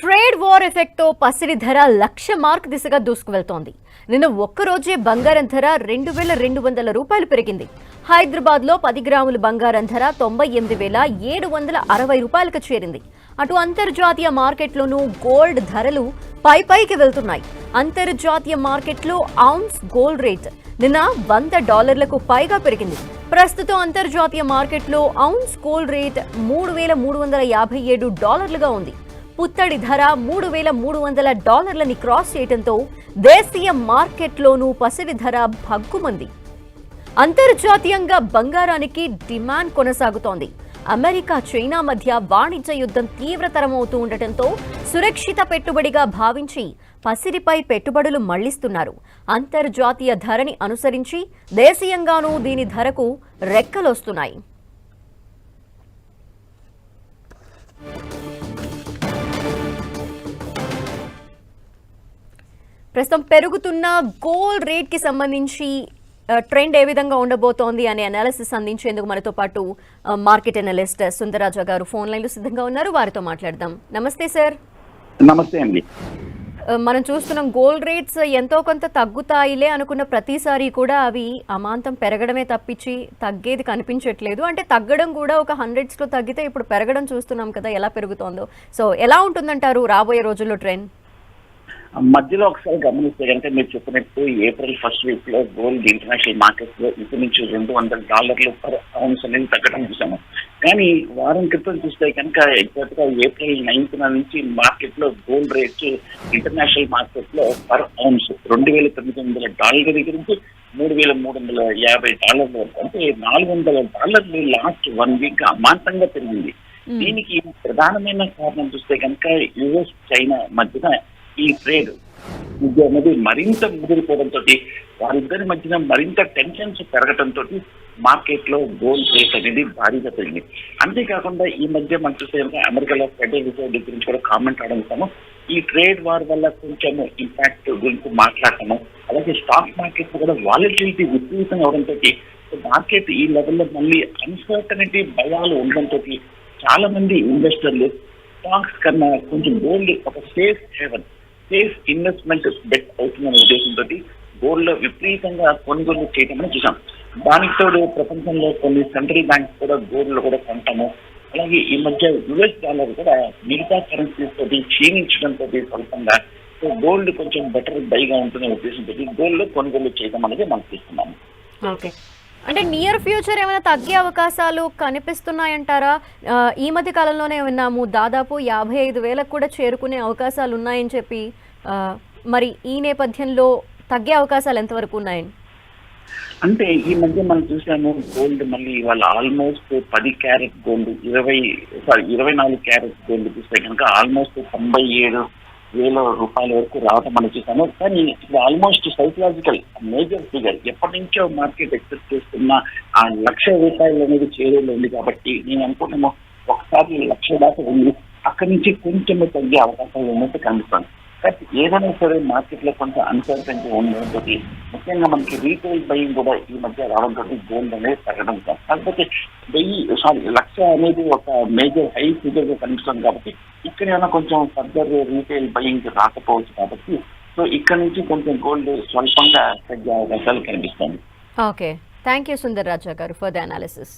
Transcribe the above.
Trade war effect తో పసిడి ధర 1,00,000 మార్క్ దిశగా దూసుకువెళ్తోంది. నిన్న ఒక్కరోజే బంగారం ధర 2,200 రూపాయలు పెరిగింది. హైదరాబాద్ లో 10 గ్రాముల బంగారం ధర 98,760 రూపాయలకు చేరింది. అటు అంతర్జాతీయ మార్కెట్లోనూ గోల్డ్ ధరలు పైకి వెళ్తున్నాయి. అంతర్జాతీయ మార్కెట్లో ఔన్స్ గోల్డ్ రేట్ నిన్న $100లకు పైగా పెరిగింది. ప్రస్తుతం అంతర్జాతీయ మార్కెట్లో ఔన్స్ గోల్డ్ రేట్ $3,357గా ఉంది. పుత్తడి ధర $3,300ని క్రాస్ చేయడంతో దేశీయ మార్కెట్లోనూ పసిడి ధర భగ్గుమంది. అంతర్జాతీయంగా బంగారానికి డిమాండ్ కొనసాగుతోంది. అమెరికా చైనా మధ్య వాణిజ్య యుద్ధం తీవ్రతరమవుతూ ఉండటంతో సురక్షిత పెట్టుబడిగా భావించి పసిడిపై పెట్టుబడులు మళ్లిస్తున్నారు. అంతర్జాతీయ ధరని అనుసరించి దేశీయంగానూ దీని ధరకు రెక్కలొస్తున్నాయి. ప్రస్తుతం పెరుగుతున్న గోల్డ్ రేట్ కి సంబంధించి ట్రెండ్ ఏ విధంగా ఉండబోతోంది అనే అనాలిసిస్ అందించేందుకు మనతో పాటు మార్కెట్ అనలిస్ట్ సుందరరాజా గారు ఫోన్ లైన్లో సిద్ధంగా ఉన్నారు. వారితో మాట్లాడదాం. నమస్తే సార్. నమస్తే అండి. మనం చూస్తున్నాం గోల్డ్ రేట్స్ ఎంతో కొంత తగ్గుతాయిలే అనుకున్న ప్రతిసారి కూడా అవి అమాంతం పెరగడమే తప్పించి తగ్గేది కనిపించట్లేదు. అంటే తగ్గడం కూడా ఒక 100s తగ్గితే ఇప్పుడు పెరగడం చూస్తున్నాం కదా, ఎలా పెరుగుతోందో. సో ఎలా ఉంటుందంటారు రాబోయే రోజుల్లో ట్రెండ్? మధ్యలో ఒకసారి గమనిస్తే కనుక మీరు చెప్పినట్టు ఏప్రిల్ ఫస్ట్ వీక్ లో గోల్డ్ ఇంటర్నేషనల్ మార్కెట్స్ లో ఇంచుమించు $200 పర్ ఔన్స్ అనేది తగ్గడం చూసాము. కానీ వారం క్రితం చూస్తే కనుక ఎగ్జాక్ట్ గా ఏప్రిల్ 9th నుంచి మార్కెట్ లో గోల్డ్ రేట్స్ ఇంటర్నేషనల్ మార్కెట్ లో పర్ ఔన్స్ $2,900 దగ్గర నుంచి $3,350 వరకు, అంటే $400 లాస్ట్ 1 వీక్ అమాంతంగా పెరిగింది. దీనికి ప్రధానమైన కారణం చూస్తే కనుక యుఎస్ చైనా మధ్యన ఈ ట్రేడ్ అనేది మరింత ముదిరిపోవడంతో, వారిద్దరి మధ్యన మరింత టెన్షన్స్ పెరగడంతో మార్కెట్ లో గోల్డ్ రేట్ అనేది భారీగా పెరిగింది. అంతేకాకుండా ఈ మధ్య మనం చూస్తే అమెరికాలో ఫెడరల్ రిజర్వ్ గురించి కూడా కామెంట్ అడుగుతాము. ఈ ట్రేడ్ వార్ వల్ల కొంచెం ఇంపాక్ట్ గురించి మాట్లాడటము, అలాగే స్టాక్ మార్కెట్ కూడా వాలటిలిటీ విపరీతంగా అవడంతో మార్కెట్ ఈ లెవెల్లో మళ్ళీ అన్సర్టనిటీ భయాలు ఉండడంతో చాలా మంది ఇన్వెస్టర్లు స్టాక్స్ కన్నా కొంచెం గోల్డ్ ఒక సేఫ్ ఇన్వెస్ట్మెంట్ బెట్ అవుతుందనే ఉద్దేశంతో గోల్డ్ లో విపరీతంగా కొనుగోలు చేయడం చూసాం. దానికి తోడు ప్రపంచంలో కొన్ని సెంట్రల్ బ్యాంక్స్ కూడా గోల్డ్ లో కూడా కొంటాము. అలాగే ఈ మధ్య యుఎస్ డాలర్ కూడా మిగతా కరెన్సీస్ తోటి క్షీణించడంతో స్వల్పంగా గోల్డ్ కొంచెం బెటర్ బైగా ఉంటుందనే ఉద్దేశంతో గోల్డ్ లో కొనుగోలు చేయడం అనేది మనం చూస్తున్నాము. ఓకే, అంటే నియర్ ఫ్యూచర్ ఏమైనా తగ్గే అవకాశాలు కనిపిస్తున్నాయంటారా? ఈ మధ్య కాలంలోనే విన్నాము దాదాపు 55,000 కూడా చేరుకునే అవకాశాలు ఉన్నాయని చెప్పి. మరి ఈ నేపథ్యంలో తగ్గే అవకాశాలు ఎంతవరకు ఉన్నాయని? అంటే ఈ మధ్య మనం చూసాము గోల్డ్ మళ్ళీ ఇవాళ almost 10 carat gold 24 carat gold చూస్తే కనుక ఆల్మోస్ట్ 97,000 రూపాయల వరకు రావటం మనం చూసాము. కానీ ఇది ఆల్మోస్ట్ సైకలాజికల్ మేజర్ ఫిగర్. ఎప్పటి నుంచో మార్కెట్ ఎక్స్పెక్ట్ చేస్తున్న ఆ ₹1,00,000 అనేది చేరువలో ఉంది. కాబట్టి నేను అనుకుంటున్నాము ఒకసారి 1,00,000 దాకా ఉంది, అక్కడి నుంచి కొంచెం తగ్గే అవకాశాలు ఉన్నట్టు కనిపిస్తుంది. కానీ ఏదైనా సరే మార్కెట్ లో కొంచెం అన్సర్టెనిటీ ఉండడంతో ముఖ్యంగా మనకి రీటైల్ బయింగ్ కూడా ఈ మధ్య రావడంతో గోల్డ్ అనేది తగ్గడం కాదు. కాకపోతే 1,00,000 అనేది ఒక మేజర్ హై ఫిగర్ గా కనిపిస్తుంది. కాబట్టి ఇక్కడ ఏమైనా కొంచెం ఫర్దర్ రీటైల్ బయింగ్ రాకపోవచ్చు. కాబట్టి సో ఇక్కడ నుంచి కొంచెం గోల్డ్ స్వల్పంగా తగ్గే అవకాశాలు కనిపిస్తుంది. ఓకే, థ్యాంక్ యూ సుందర్ రాజా గారు ఫర్ ద అనాలిసిస్.